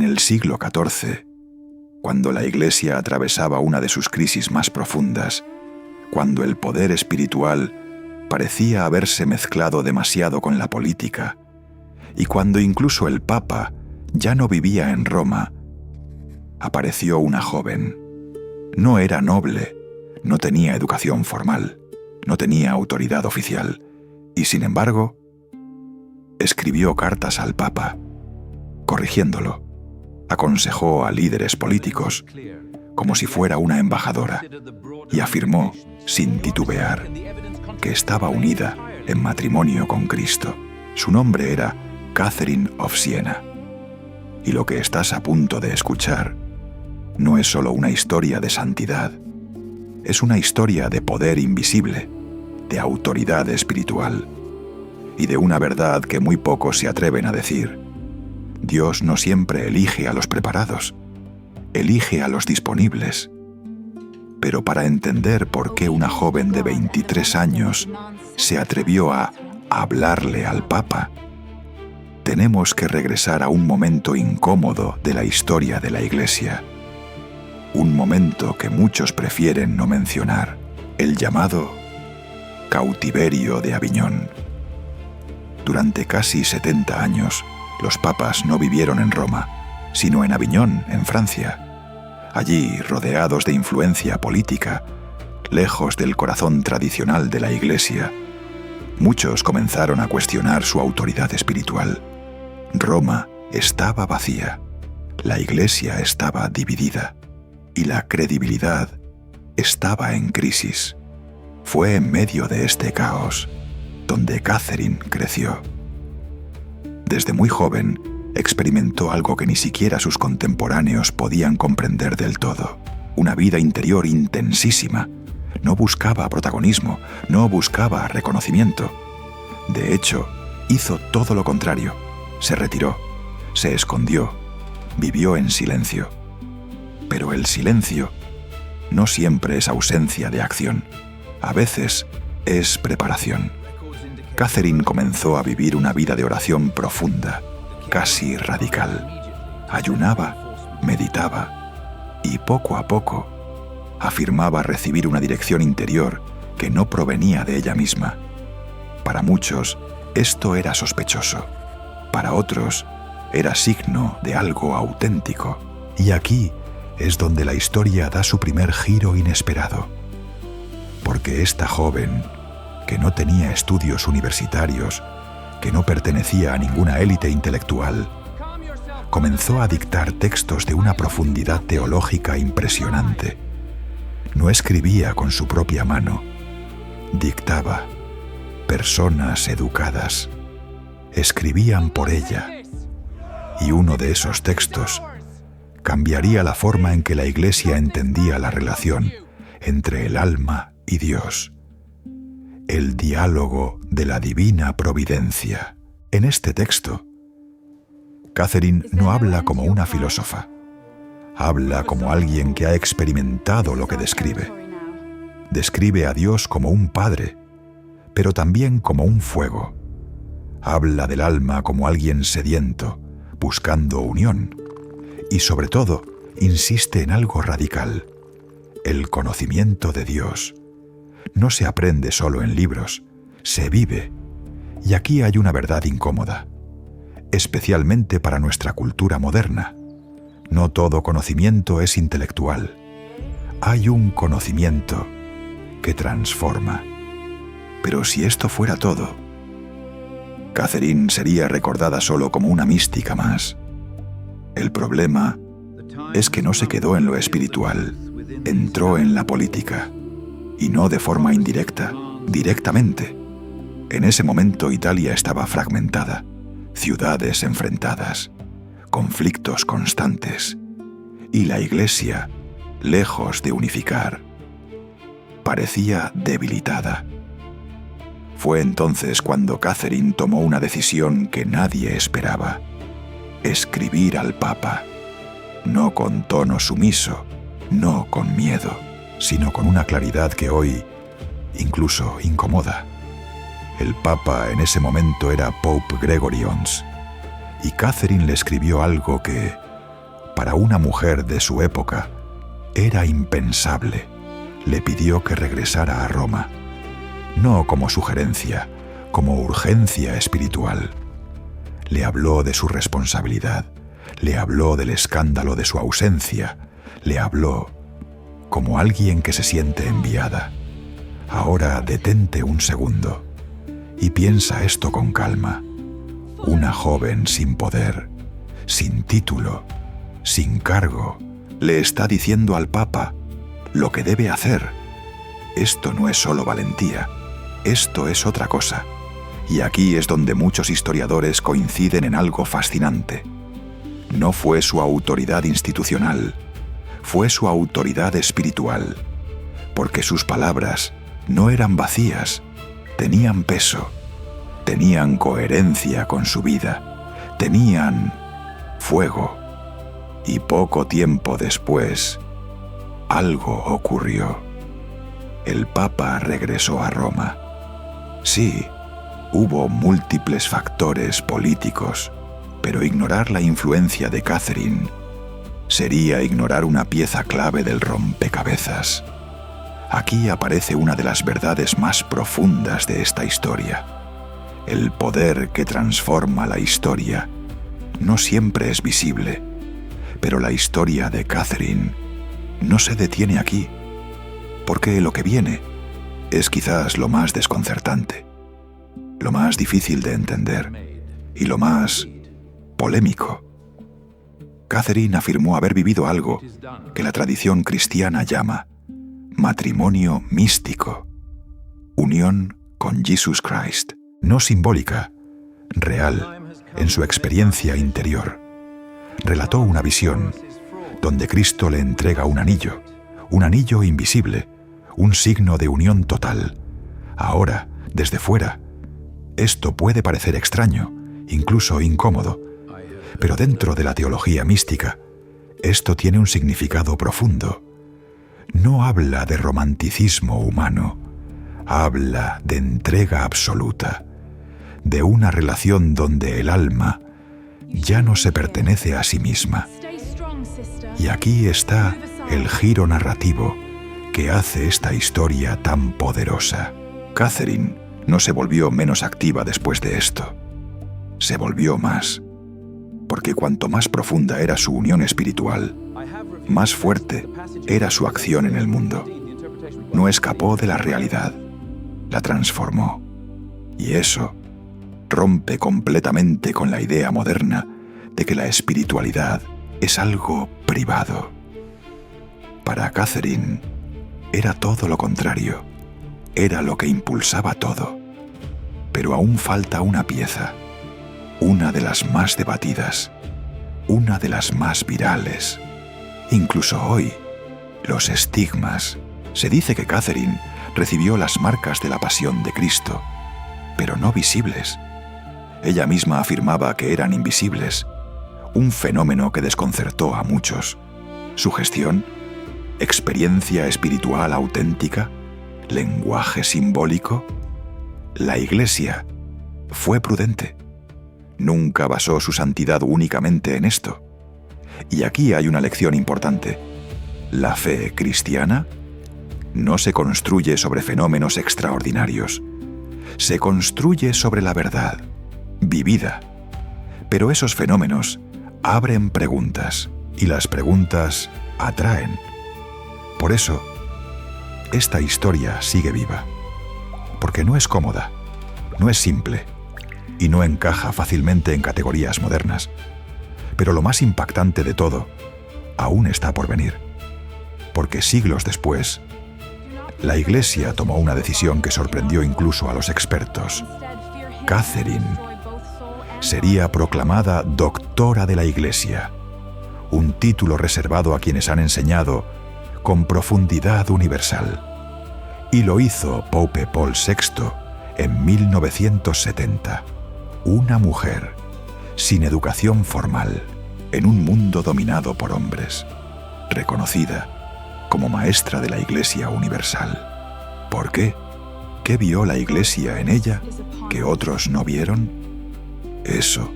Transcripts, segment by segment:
el siglo XIV, cuando la Iglesia atravesaba una de sus crisis más profundas, cuando el poder espiritual parecía haberse mezclado demasiado con la política, y cuando incluso el Papa ya no vivía en Roma, apareció una joven. No era noble, no tenía educación formal, no tenía autoridad oficial, y sin embargo, escribió cartas al Papa, corrigiéndolo, aconsejó a líderes políticos, como si fuera una embajadora, y afirmó, sin titubear, que estaba unida en matrimonio con Cristo. Su nombre era Catherine of Siena. Y lo que estás a punto de escuchar no es solo una historia de santidad, es una historia de poder invisible, de autoridad espiritual y de una verdad que muy pocos se atreven a decir. Dios no siempre elige a los preparados, elige a los disponibles. Pero para entender por qué una joven de 23 años se atrevió a hablarle al Papa, tenemos que regresar a un momento incómodo de la historia de la Iglesia. Un momento que muchos prefieren no mencionar, el llamado cautiverio de Aviñón. Durante casi 70 años, los papas no vivieron en Roma, sino en Aviñón, en Francia. Allí, rodeados de influencia política, lejos del corazón tradicional de la Iglesia, muchos comenzaron a cuestionar su autoridad espiritual. Roma estaba vacía, la Iglesia estaba dividida y la credibilidad estaba en crisis. Fue en medio de este caos donde Catherine creció. Desde muy joven experimentó algo que ni siquiera sus contemporáneos podían comprender del todo: una vida interior intensísima. No buscaba protagonismo, no buscaba reconocimiento. De hecho, hizo todo lo contrario. Se retiró, se escondió, vivió en silencio. Pero el silencio no siempre es ausencia de acción. A veces es preparación. Catherine comenzó a vivir una vida de oración profunda, casi radical. Ayunaba, meditaba y poco a poco afirmaba recibir una dirección interior que no provenía de ella misma. Para muchos, esto era sospechoso. Para otros, era signo de algo auténtico. Y aquí es donde la historia da su primer giro inesperado. Porque esta joven, que no tenía estudios universitarios, que no pertenecía a ninguna élite intelectual, comenzó a dictar textos de una profundidad teológica impresionante. No escribía con su propia mano, dictaba. Personas educadas escribían por ella, y uno de esos textos cambiaría la forma en que la Iglesia entendía la relación entre el alma y Dios. El diálogo de la divina providencia. En este texto, Catherine no habla como una filósofa, habla como alguien que ha experimentado lo que describe. Describe a Dios como un padre, pero también como un fuego. Habla del alma como alguien sediento, buscando unión. Y sobre todo, insiste en algo radical: el conocimiento de Dios. No se aprende solo en libros, se vive. Y aquí hay una verdad incómoda, especialmente para nuestra cultura moderna. No todo conocimiento es intelectual. Hay un conocimiento que transforma. Pero si esto fuera todo, Catherine sería recordada solo como una mística más. El problema es que no se quedó en lo espiritual, entró en la política, y no de forma indirecta, directamente. En ese momento Italia estaba fragmentada, ciudades enfrentadas, conflictos constantes, y la Iglesia, lejos de unificar, parecía debilitada. Fue entonces cuando Catherine tomó una decisión que nadie esperaba: escribir al Papa, no con tono sumiso, no con miedo, sino con una claridad que hoy incluso incomoda. El Papa en ese momento era Pope Gregory XI, y Catherine le escribió algo que, para una mujer de su época, era impensable, le pidió que regresara a Roma, no como sugerencia, como urgencia espiritual. Le habló de su responsabilidad, le habló del escándalo de su ausencia, le habló como alguien que se siente enviada. Ahora detente un segundo y piensa esto con calma. Una joven sin poder, sin título, sin cargo, le está diciendo al Papa lo que debe hacer. Esto no es solo valentía, esto es otra cosa. Y aquí es donde muchos historiadores coinciden en algo fascinante. No fue su autoridad institucional, fue su autoridad espiritual, porque sus palabras no eran vacías, tenían peso, tenían coherencia con su vida, tenían fuego. Y poco tiempo después, algo ocurrió. El Papa regresó a Roma. Sí, hubo múltiples factores políticos, pero ignorar la influencia de Catherine sería ignorar una pieza clave del rompecabezas. Aquí aparece una de las verdades más profundas de esta historia. El poder que transforma la historia no siempre es visible, pero la historia de Catherine no se detiene aquí, porque lo que viene es quizás lo más desconcertante, lo más difícil de entender y lo más polémico. Catherine afirmó haber vivido algo que la tradición cristiana llama matrimonio místico, unión con Jesus Christ, no simbólica, real, en su experiencia interior. Relató una visión donde Cristo le entrega un anillo invisible, un signo de unión total. Ahora, desde fuera, esto puede parecer extraño, incluso incómodo, pero dentro de la teología mística, esto tiene un significado profundo. No habla de romanticismo humano, habla de entrega absoluta, de una relación donde el alma ya no se pertenece a sí misma. Y aquí está el giro narrativo que hace esta historia tan poderosa. Catherine no se volvió menos activa después de esto. Se volvió más, porque cuanto más profunda era su unión espiritual, más fuerte era su acción en el mundo. No escapó de la realidad, la transformó. Y eso rompe completamente con la idea moderna de que la espiritualidad es algo privado. Para Catherine era todo lo contrario, era lo que impulsaba todo. Pero aún falta una pieza, una de las más debatidas, una de las más virales. Incluso hoy, los estigmas. Se dice que Catherine recibió las marcas de la pasión de Cristo, pero no visibles. Ella misma afirmaba que eran invisibles, un fenómeno que desconcertó a muchos. Sugestión, experiencia espiritual auténtica, lenguaje simbólico. La Iglesia fue prudente. Nunca basó su santidad únicamente en esto. Y aquí hay una lección importante. La fe cristiana no se construye sobre fenómenos extraordinarios. Se construye sobre la verdad, vivida. Pero esos fenómenos abren preguntas, y las preguntas atraen. Por eso, esta historia sigue viva. Porque no es cómoda, no es simple, y no encaja fácilmente en categorías modernas. Pero lo más impactante de todo aún está por venir. Porque siglos después, la Iglesia tomó una decisión que sorprendió incluso a los expertos. Catherine sería proclamada doctora de la Iglesia, un título reservado a quienes han enseñado con profundidad universal. Y lo hizo Pope Paul VI en 1970. Una mujer sin educación formal, en un mundo dominado por hombres, reconocida como maestra de la Iglesia universal. ¿Por qué? ¿Qué vio la Iglesia en ella que otros no vieron? Eso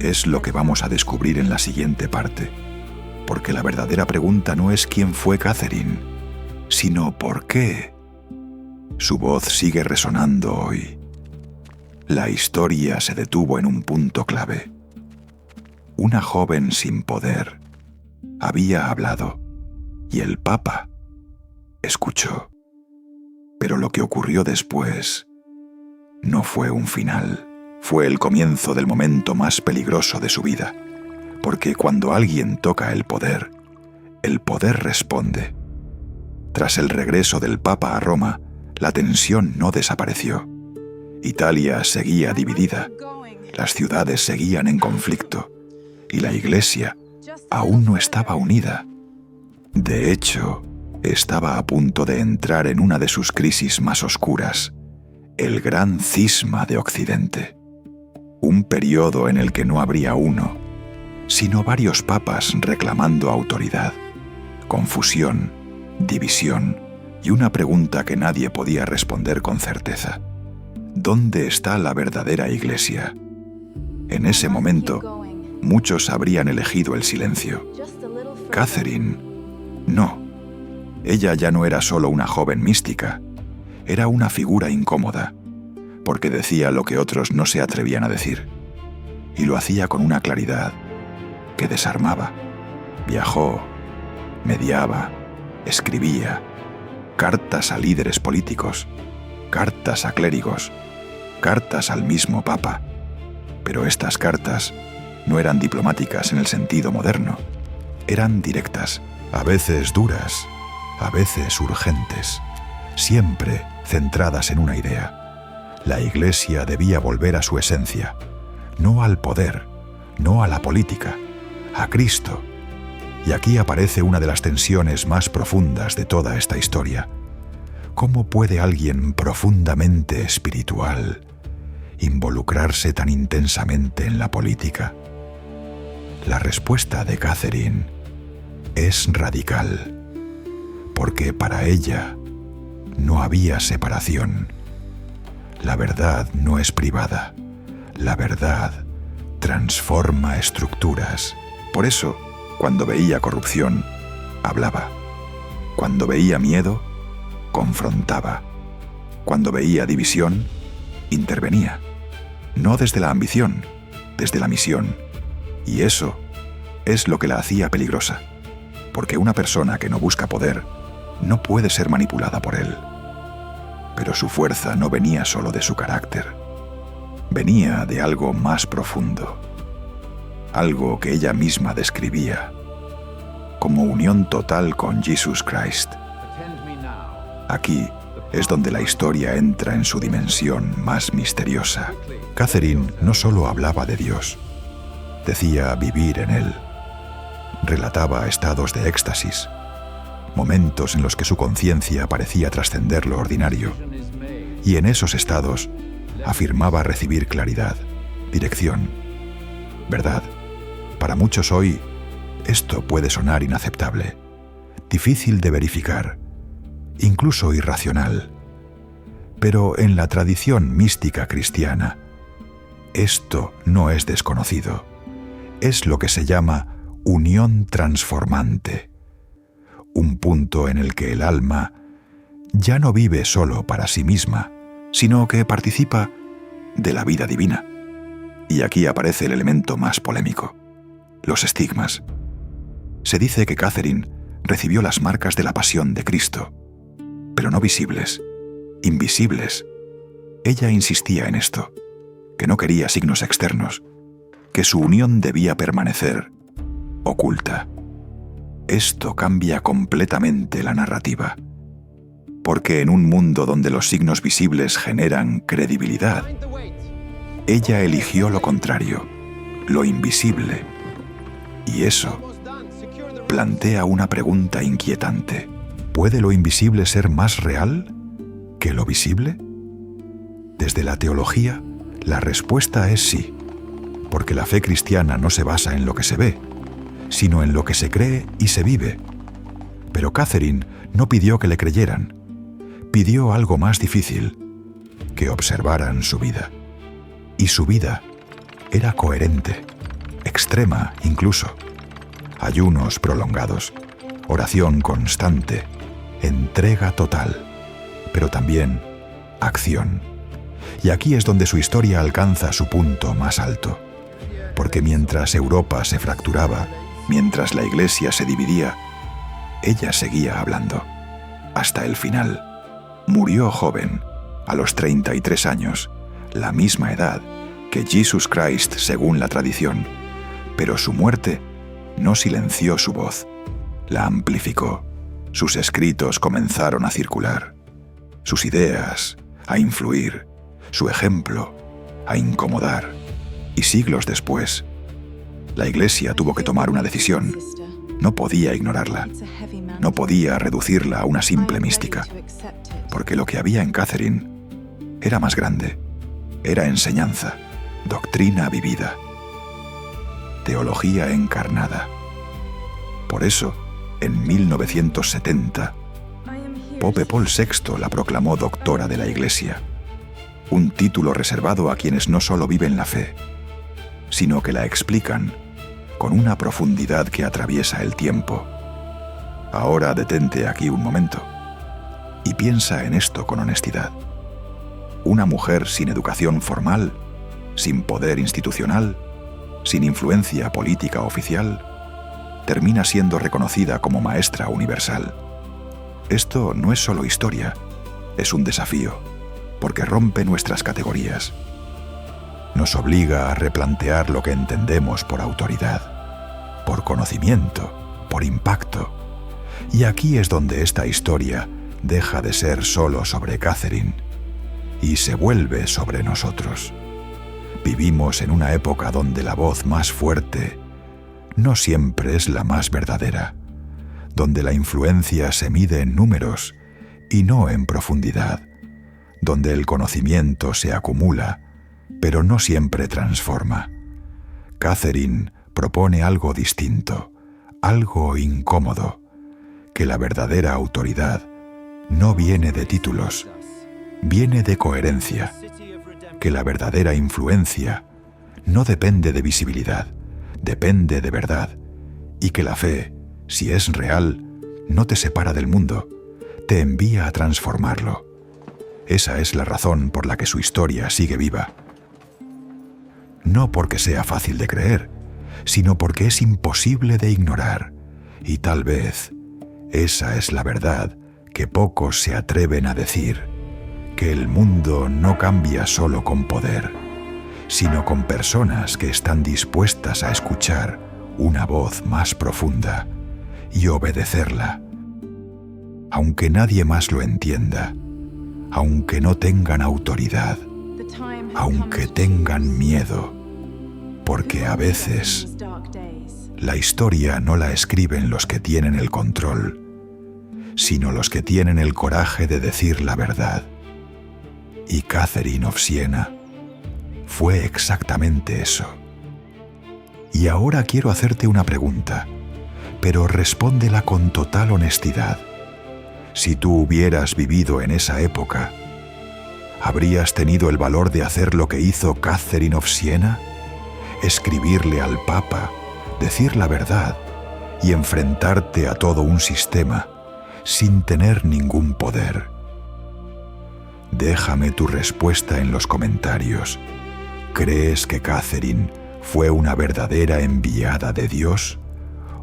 es lo que vamos a descubrir en la siguiente parte. Porque la verdadera pregunta no es quién fue Catherine, sino por qué. Su voz sigue resonando hoy. La historia se detuvo en un punto clave. Una joven sin poder había hablado y el Papa escuchó. Pero lo que ocurrió después no fue un final, fue el comienzo del momento más peligroso de su vida, porque cuando alguien toca el poder responde. Tras el regreso del Papa a Roma, la tensión no desapareció. Italia seguía dividida, las ciudades seguían en conflicto y la Iglesia aún no estaba unida. De hecho, estaba a punto de entrar en una de sus crisis más oscuras, el gran cisma de Occidente. Un periodo en el que no habría uno, sino varios papas reclamando autoridad, confusión, división y una pregunta que nadie podía responder con certeza. ¿Dónde está la verdadera Iglesia? En ese momento, muchos habrían elegido el silencio. Catherine, no. Ella ya no era solo una joven mística, era una figura incómoda, porque decía lo que otros no se atrevían a decir, y lo hacía con una claridad que desarmaba. Viajó, mediaba, escribía, cartas a líderes políticos, cartas a clérigos, cartas al mismo Papa. Pero estas cartas no eran diplomáticas en el sentido moderno, eran directas, a veces duras, a veces urgentes, siempre centradas en una idea. La Iglesia debía volver a su esencia, no al poder, no a la política, a Cristo. Y aquí aparece una de las tensiones más profundas de toda esta historia. ¿Cómo puede alguien profundamente espiritual involucrarse tan intensamente en la política? La respuesta de Catherine es radical, porque para ella no había separación. La verdad no es privada, la verdad transforma estructuras. Por eso, cuando veía corrupción, hablaba. Cuando veía miedo, confrontaba. Cuando veía división, intervenía. No desde la ambición, desde la misión. Y eso es lo que la hacía peligrosa, porque una persona que no busca poder no puede ser manipulada por él. Pero su fuerza no venía solo de su carácter, venía de algo más profundo, algo que ella misma describía como unión total con Jesus Christ. Aquí es donde la historia entra en su dimensión más misteriosa. Catherine no solo hablaba de Dios, decía vivir en Él. Relataba estados de éxtasis, momentos en los que su conciencia parecía trascender lo ordinario, y en esos estados afirmaba recibir claridad, dirección, verdad. Para muchos hoy, esto puede sonar inaceptable, difícil de verificar, incluso irracional. Pero en la tradición mística cristiana, esto no es desconocido. Es lo que se llama unión transformante, un punto en el que el alma ya no vive solo para sí misma, sino que participa de la vida divina. Y aquí aparece el elemento más polémico: los estigmas. Se dice que Catherine recibió las marcas de la pasión de Cristo, pero no visibles, invisibles. Ella insistía en esto, que no quería signos externos, que su unión debía permanecer oculta. Esto cambia completamente la narrativa, porque en un mundo donde los signos visibles generan credibilidad, ella eligió lo contrario, lo invisible. Y eso plantea una pregunta inquietante. ¿Puede lo invisible ser más real que lo visible? Desde la teología, la respuesta es sí, porque la fe cristiana no se basa en lo que se ve, sino en lo que se cree y se vive. Pero Catherine no pidió que le creyeran, pidió algo más difícil, que observaran su vida. Y su vida era coherente, extrema incluso. ayunos prolongados, oración constante, entrega total, pero también acción. Y aquí es donde su historia alcanza su punto más alto, porque mientras Europa se fracturaba, mientras la Iglesia se dividía, ella seguía hablando, hasta el final. Murió joven, a los 33 años, la misma edad que Jesus Christ según la tradición, pero su muerte no silenció su voz, la amplificó. Sus escritos comenzaron a circular, sus ideas a influir, su ejemplo a incomodar. Y siglos después, la Iglesia tuvo que tomar una decisión. No podía ignorarla, no podía reducirla a una simple mística, porque lo que había en Catherine era más grande, era enseñanza, doctrina vivida, teología encarnada. Por eso, en 1970, Pope Paul VI la proclamó doctora de la Iglesia, un título reservado a quienes no solo viven la fe, sino que la explican con una profundidad que atraviesa el tiempo. Ahora detente aquí un momento y piensa en esto con honestidad. Una mujer sin educación formal, sin poder institucional, sin influencia política oficial, termina siendo reconocida como maestra universal. Esto no es solo historia, es un desafío, porque rompe nuestras categorías. Nos obliga a replantear lo que entendemos por autoridad, por conocimiento, por impacto. Y aquí es donde esta historia deja de ser solo sobre Catherine y se vuelve sobre nosotros. Vivimos en una época donde la voz más fuerte no siempre es la más verdadera, donde la influencia se mide en números y no en profundidad, donde el conocimiento se acumula, pero no siempre transforma. Catherine propone algo distinto, algo incómodo, que la verdadera autoridad no viene de títulos, viene de coherencia, que la verdadera influencia no depende de visibilidad, depende de verdad, y que la fe, si es real, no te separa del mundo, te envía a transformarlo. Esa es la razón por la que su historia sigue viva. No porque sea fácil de creer, sino porque es imposible de ignorar, y tal vez esa es la verdad que pocos se atreven a decir, que el mundo no cambia solo con poder, sino con personas que están dispuestas a escuchar una voz más profunda y obedecerla, aunque nadie más lo entienda, aunque no tengan autoridad, aunque tengan miedo, porque a veces la historia no la escriben los que tienen el control, sino los que tienen el coraje de decir la verdad. Y Catherine of Siena fue exactamente eso. Y ahora quiero hacerte una pregunta, pero respóndela con total honestidad. Si tú hubieras vivido en esa época, ¿habrías tenido el valor de hacer lo que hizo Catherine of Siena? Escribirle al Papa, decir la verdad y enfrentarte a todo un sistema sin tener ningún poder. Déjame tu respuesta en los comentarios. ¿Crees que Catherine fue una verdadera enviada de Dios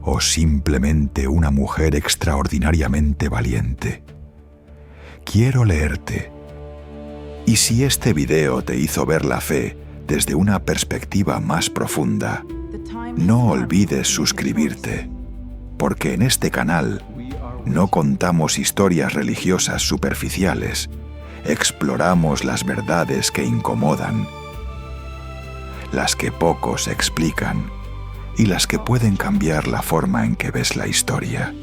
o simplemente una mujer extraordinariamente valiente? Quiero leerte. Y si este video te hizo ver la fe desde una perspectiva más profunda, no olvides suscribirte, porque en este canal no contamos historias religiosas superficiales, exploramos las verdades que incomodan, las que pocos explican y las que pueden cambiar la forma en que ves la historia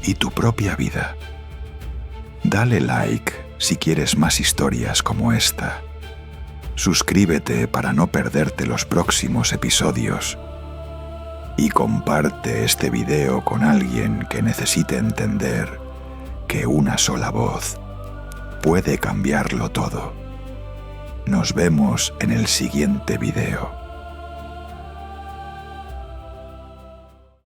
y tu propia vida. Dale like si quieres más historias como esta. Suscríbete para no perderte los próximos episodios. Y comparte este video con alguien que necesite entender que una sola voz puede cambiarlo todo. Nos vemos en el siguiente video.